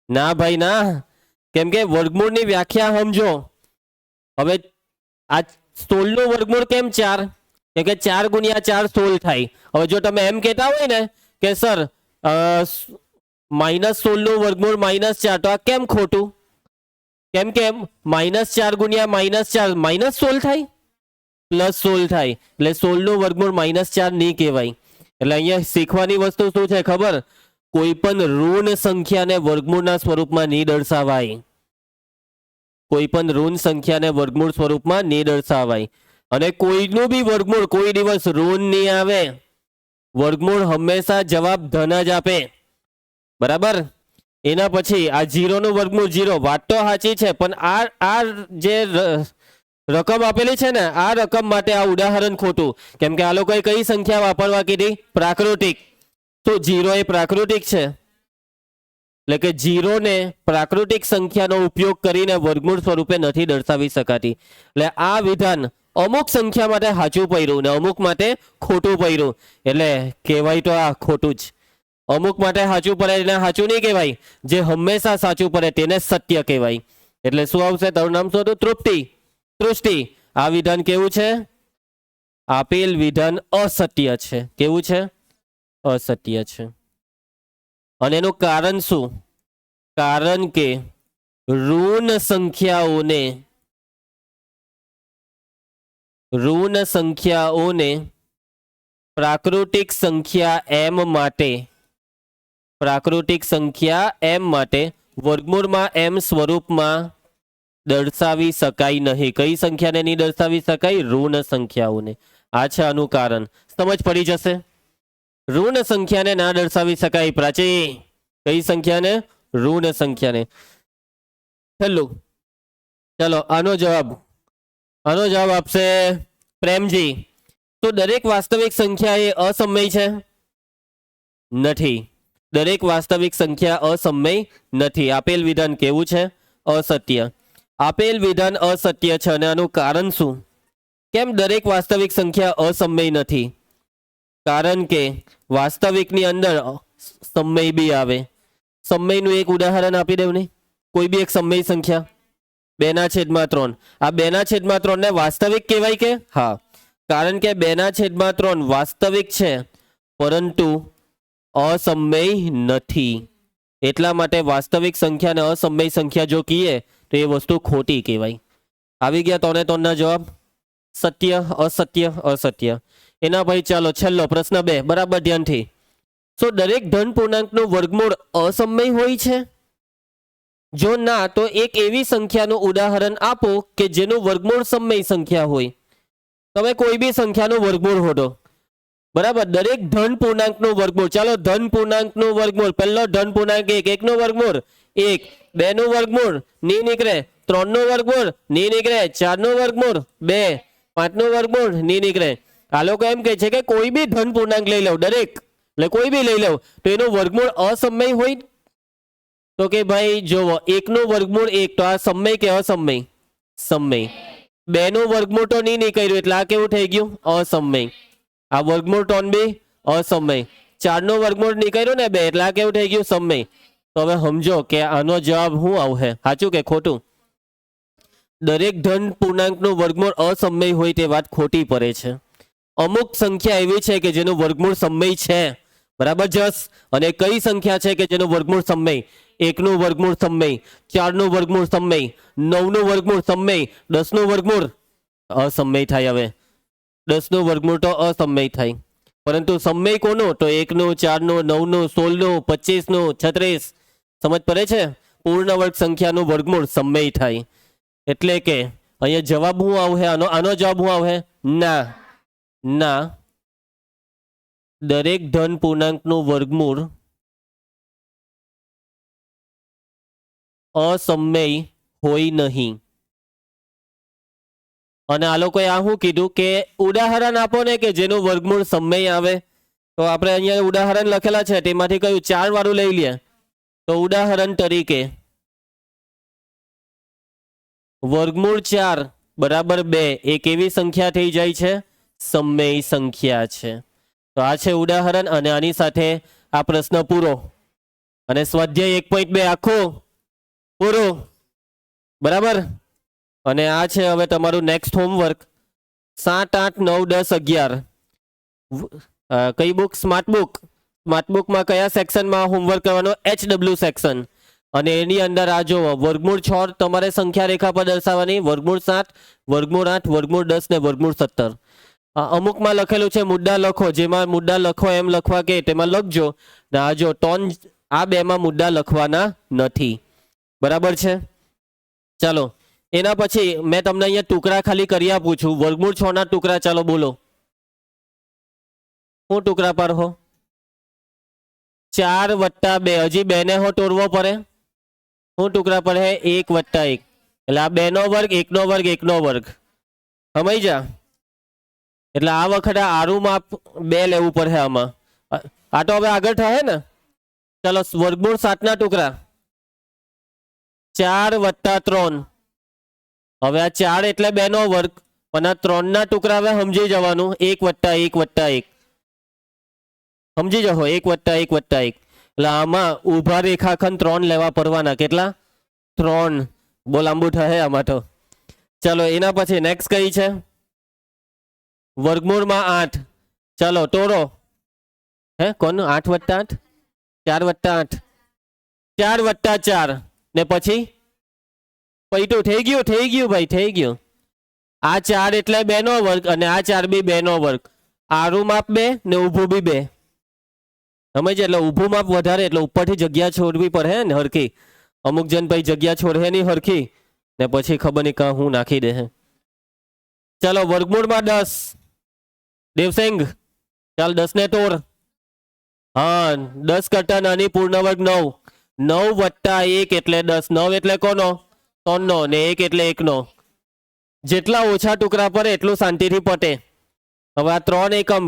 ના ભાઈ ના, કેમ કે વર્ગમૂળની વ્યાખ્યા સમજો. હવે આ 16 નું વર્ગમૂળ કેમ 4? કેમ કે 4 × 4 16 થાય. હવે જો તમે એમ કહેતા હોય ને કે સર -16 નું વર્ગમૂળ -4, તો આ કેમ ખોટું? કેમ કે -4 × -4 -16 થાય, +16 થાય. એટલે 16 નું વર્ગમૂળ -4 નહીં કહેવાય. એટલે અહીંયા શીખવાની વસ્તુ શું છે ખબર? કોઈ પણ ઋણ સંખ્યાને વર્ગમૂળના સ્વરૂપમાં નહીં દર્શાવાય. કોઈ પણ ઋણ સંખ્યાને વર્ગમૂળ સ્વરૂપમાં નહીં દર્શાવાય. અને કોઈનું બી વર્ગમૂળ કોઈ દિવસ ઋણ નહીં આવે. વર્ગમૂળ હંમેશા જવાબ ધન જ આપે. બરાબર? એના પછી આ 0 નું વર્ગમૂળ 0, વાત તો સાચી છે, પણ આ જે રકમ આપેલી છે ને, આ રકમ માટે આ ઉદાહરણ ખોટું. કેમ કે આ લોકોએ કઈ સંખ્યા વાપરવા કીધી? પ્રાકૃતિક. તો 0 એ પ્રાકૃતિક છે, એટલે કે 0 ને પ્રાકૃતિક સંખ્યાનો ઉપયોગ કરીને વર્ગમૂળ સ્વરૂપે નથી દર્શાવી શકાતી. એટલે આ વિધાન અમુક સંખ્યા માટે સાચું પડ્યું ને અમુક માટે ખોટું પડ્યું. એટલે કહેવાય તો આ ખોટું જ. અમુક માટે સાચું પડે એને સાચું નહીં કહેવાય. જે હંમેશા સાચું પડે તેને સત્ય કહેવાય. એટલે શું આવશે? તારું નામ શું હતું? તૃષ્ટિ. આ વિધાન કેવું છે? આપેલ વિધાન અસત્ય છે. કેવું છે? અસત્ય છે. અને એનું કારણ શું? કારણ કે ઋણ સંખ્યાઓને પ્રાકૃતિક સંખ્યા m માટે વર્ગમૂળમાં m સ્વરૂપમાં દર્શાવી શકાય નહીં. કઈ સંખ્યાને નહીં દર્શાવી શકાય? ઋણ સંખ્યાઓને. આ છે આનું કારણ. સમજ પડી જશે? ઋણ સંખ્યાને ના દર્શાવી શકાય. પ્રાચી, કઈ સંખ્યાને? ઋણ સંખ્યાને. છેલ્લું, ચલો આનો જવાબ આપશે પ્રેમજી. તો દરેક વાસ્તવિક સંખ્યા એ અસમય છે? નથી. દરેક વાસ્તવિક સંખ્યા અસમય નથી. આપેલ વિધાન કેવું છે? અસત્ય. આપેલ વિધાન અસત્ય છે. અને આનું કારણ શું? કેમ દરેક વાસ્તવિક સંખ્યા અસમય નથી? કારણ કે વાસ્તવિકની અંદર સમય બી આવે. સમયનું એક ઉદાહરણ આપી દેવું ને. કોઈ બી એક સમય સંખ્યા 2/3. આ 2/3 ને વાસ્તવિક કહેવાય કે? હા, કારણ કે 2/3 વાસ્તવિક છે પરંતુ અસમય નથી. એટલા માટે વાસ્તવિક સંખ્યા ને અસમય સંખ્યા જો કહીએ તો એ વસ્તુ ખોટી કહેવાય. આવી ગયા 3 ના જવાબ? સત્ય, અસત્ય, અસત્ય. એના ભાઈ ચાલો છેલ્લો પ્રશ્ન 2, બરાબર ધ્યાનથી. તો દરેક ધન પૂર્ણાંકનું વર્ગમૂળ અસમય હોય છે? જો ના, તો એક એવી સંખ્યાનું ઉદાહરણ આપો કે જેનું વર્ગમૂળ સમય સંખ્યા હોય. તમે કોઈ બી સંખ્યાનું વર્ગમૂળ હોદો. બરાબર? દરેક ધન પૂર્ણાંકનું વર્ગમૂળ. ચાલો ધન પૂર્ણાંકનું વર્ગમૂળ. પહેલો ધન પૂર્ણાંક 1 નું વર્ગમૂળ 1, 2 નું વર્ગમૂળ નહીં નીકળે, 3 નું વર્ગમૂળ નહીં નીકળે, 4 નું વર્ગમૂળ 2, 5 નું વર્ગમૂળ નહીં નીકળે. આ લોકો એમ કહે છે કે કોઈ બી ધન પૂર્ણાંક લઈ લઉં, દરેક, એટલે કોઈ બી લઈ લઉં તો એનું વર્ગમૂળ અસમય હોય? તો કે ભાઈ જોવો, 1 નું વર્ગમૂળ 1, તો આ સમય કે અસમય? સમય. 2 નું વર્ગમૂળ તો નહીં નીકળ્યું એટલે આ કેવું થઈ ગયું? અસમય. આ વર્ગમૂળ ટોન બી અસમય. 4 નું વર્ગમૂળ નીકળ્યું ને 2 એટલે આ કેવું થઈ ગયું? સમય. તો હવે સમજો કે આનો જવાબ શું આવશે? સાચું કે ખોટું? દરેક ધન પૂર્ણાંકનું વર્ગમૂળ અસમય હોય તે વાત ખોટી પડે છે. અમુક સંખ્યા એવી છે કે જેનું વર્ગમૂળ સમય છે. બરાબર જસ? અને કઈ સંખ્યા છે કે જેનું વર્ગમૂળ સમય? 1 નું વર્ગમૂળ સમય, 4 નું વર્ગમૂળ સમય, 9 નું વર્ગમૂળ સમય, 10 નું વર્ગમૂળ અસમય થાય. હવે 10 નું વર્ગમૂળ તો અસમય થાય, પરંતુ સમય કોનું? તો 1 નું, 4 નું, 9 નું, 16 નું, 25 નું, 36. સમજ પડે છે? પૂર્ણ વર્ગ સંખ્યાનું વર્ગમૂળ સમય થાય. એટલે કે અહીંયા જવાબ શું આવશે? આનો જવાબ શું આવશે? ના, દરેક ધન પૂર્ણાંકનું વર્ગમૂળ અસમય હોય નહીં. અને આ લોકોએ આ શું કીધું કે ઉદાહરણ આપો ને કે જેનું વર્ગમૂળ સમય આવે. તો આપણે અહીંયા ઉદાહરણ લખેલા છે તેમાંથી કયું 4 વાળું લઈ લઈએ. તો ઉદાહરણ તરીકે વર્ગમૂળ 4 બરાબર 2 એ કેવી સંખ્યા થઈ જાય છે? સમમેય સંખ્યા છે. તો આ છે ઉદાહરણ અને આની સાથે આ પ્રશ્ન પૂરો અને સ્વાધ્યાય 1.2 આખો પૂરો. બરાબર. અને આ છે હવે તમારું નેક્સ્ટ હોમવર્ક 7, 8, 9, 10, 11. કઈ બુક? Smart book. સ્માર્ટ બુકમાં કયા સેક્શનમાં હોમવર્ક કરવાનો? HW section. અને એની અંદર આ જો વર્ગમૂળ 6 તમારે સંખ્યા રેખા પર દર્શાવવાની, વર્ગમૂળ 7, વર્ગમૂળ 8, વર્ગમૂળ 10 ને વર્ગમૂળ 17. અમુકમાં લખેલું છે મુદ્દા લખો, જેમાં મુદ્દા લખો એમ લખવા કે તેમાં લખજો ને આ જો ટોન આ બેમાં મુદ્દા લખવાના નથી. બરાબર છે. ચાલો એના પછી મેં તમને અહીંયા ટુકડા ખાલી કરી આપું છું. વર્ગમૂળ 6 ના ટુકડા ચાલો બોલો. હું ટુકડા પર હો 4 + 2. હજી 2 ને હો તોડવો પડે. હું ટુકડા પર હે 1 + 1. એટલે આ 2 નો વર્ગ, 1 નો વર્ગ, 1 નો વર્ગ. સમજ જા. એટલે આ વખતે આરું માપ 2 લેવું પડે આમાં. આ તો હવે આગળ થાય ને. ચાલો વર્ગમૂળ 7 ના ટુકડા 4 + 3. હવે આ 4 એટલે 2 નો વર્ગ પણ આ 3 ના ટુકડા હવે સમજી જવાનું 1 + 1 + 1. સમજી જાઓ 1 + 1 + 1. એટલે આમાં ઊભા રેખાખંડ 3 લેવા પડવાના. કેટલા? 3. બહુ લાંબુ થાય આમાં તો. ચાલો એના પછી નેક્સ્ટ કઈ છે? વર્ગમૂળમાં 8. ચાલો તોડો. હે કોનું? 8 + 8, 4 + 8, 4 + 4 ને પછી પૈટું. થઈ ગયું ભાઈ, થઈ ગયું. આ 4 એટલે 2 નો વર્ગ અને આ 4 બી 2 નો વર્ગ. આરું માપ 2 ને ઊભું બી 2. સમજ? એટલે ઊભું માપ વધારે એટલે ઉપરથી જગ્યા છોડવી પડે ને હરખી. અમુક જણ ભાઈ જગ્યા છોડે નહીં હરખી ને પછી ખબર નહીં કાં હું નાખી દે. ચાલો વર્ગમૂળમાં 10. દેવસિંગ ચાલ 10 ને તોડ. હા 10 કરતા નાની પૂર્ણ વર્ગ 9. 9 + 1 એટલે 10. 9 એટલે કોનો? 3 નો ને 1 એટલે 1 નો. જેટલા ઓછા ટુકડા પડે એટલું શાંતિથી પટે. હવે આ 3 એકમ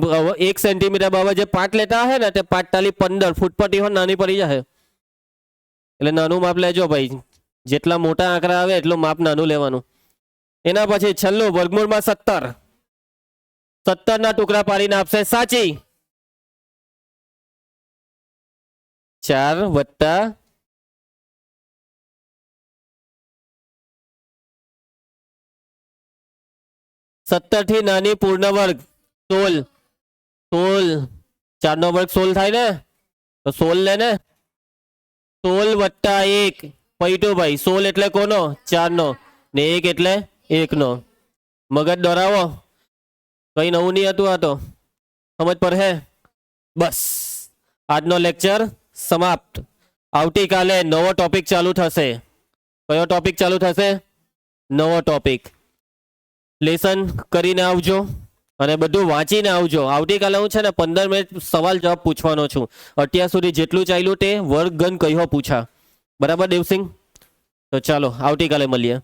1 સેન્ટીમીટર બાબત જે પાટ લેતા હે ને તે 15 ફૂટ પટ્ટી હોય નાની પડી જાય. એટલે નાનું માપ લેજો ભાઈ. જેટલા મોટા આંકડા આવે એટલું માપ નાનું લેવાનું. એના પછી છેલ્લું વર્ગમૂળમાં 17. 17 ના ટુકડા પાડીને આપશે સાચી. 4 + 17 થી નાની પૂર્ણ વર્ગ 16. 16 4 નો વર્ગ 16 થાય ને તો 16 લે ને. 16 + 1 પૈટું ભાઈ. 16 એટલે કોનો? 4 નો ને 1 એટલે 1 નો. મગજ દોરાવો. કઈ નવું નહીં હતું. આ તો સમજ પર હે. બસ આજનો લેક્ચર સમાપ્ત. આવતીકાલે નવો ટોપિક ચાલુ થશે. કયો ટોપિક ચાલુ થશે? નવો ટોપિક. લેસન કરીને આવજો અને બધું વાંચીને આવજો. આવતીકાલે હું છે ને 15 મિનિટ સવાલ જવાબ પૂછવાનો છું. અત્યાર સુધી જેટલું ચાલ્યું તે વર્ગગણ કયો પૂછા. બરાબર દેવસિંગ? તો ચાલો આવતીકાલે મળીએ.